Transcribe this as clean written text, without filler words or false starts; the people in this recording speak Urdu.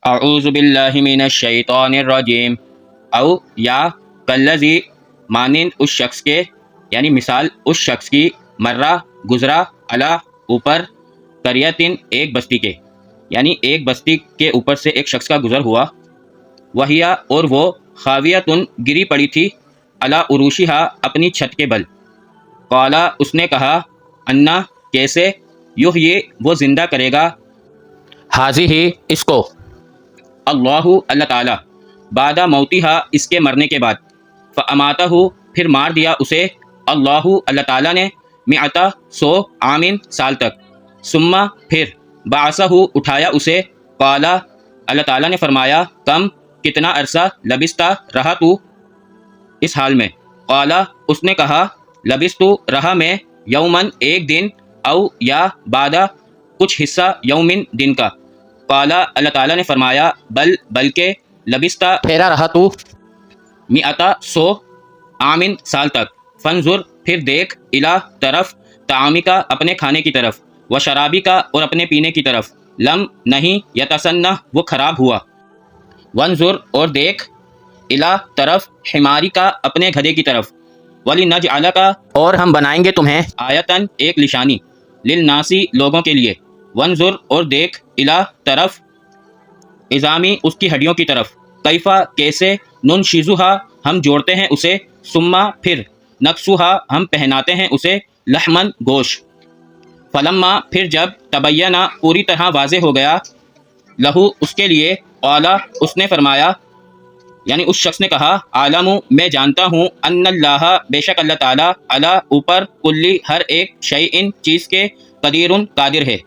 اعوذ باللہ من الشیطان الرجیم، او یا کلذی مانند اس شخص کے، یعنی مثال اس شخص کی، مرہ گزرا، علی اوپر، قریتن ایک بستی کے، یعنی ایک بستی کے اوپر سے ایک شخص کا گزر ہوا، وہیا اور وہ، خاویتن گری پڑی تھی، علی عروشہا اپنی چھت کے بل، قالا اس نے کہا، انا کیسے، یحیی وہ زندہ کرے گا، حاضی اس کو، اللہ اللہ تعالی، بعد موتہا اس کے مرنے کے بعد، فاماتہ پھر مار دیا اسے، اللہ اللہ تعالی نے، مئتا 100 عامن سال تک، ثم پھر، بعثہ اٹھایا اسے، قالا اللہ تعالی نے فرمایا، کم کتنا عرصہ، لبستا رہا تو اس حال میں، قالا اس نے کہا، لبستو رہا میں، یومن ایک دن، او یا بعد کچھ حصہ، یومن دن کا، قالا اللہ تعالیٰ نے فرمایا، بلکہ لبستا ٹھہرا رہا تو، مئتا 100 عامن سال تک، فنظر پھر دیکھ، الا طرف، طعامکا اپنے کھانے کی طرف، و شرابکا اور اپنے پینے کی طرف، لم نہیں، یتسنہ وہ خراب ہوا، ونظر اور دیکھ، الا طرف، حمارکا اپنے گدھے کی طرف، ولنجعلکا اور ہم بنائیں گے تمہیں، آیتن ایک نشانی، للناسی لوگوں کے لیے، ونظر اور دیکھ، الا طرف، عظامی اس کی ہڈیوں کی طرف، کیفا کیسے، ننشزھا ہم جوڑتے ہیں اسے، ثم پھر، نکسوہا ہم پہناتے ہیں اسے، لحمن گوشت، فلما پھر جب، تبینہ پوری طرح واضح ہو گیا، لہو اس کے لیے، قالا اس نے فرمایا، یعنی اس شخص نے کہا، عالم میں جانتا ہوں، ان اللہ بے شک اللہ تعالی، علی اوپر، کلی ہر ایک، شیئن چیز کے، قدیر قادر ہے،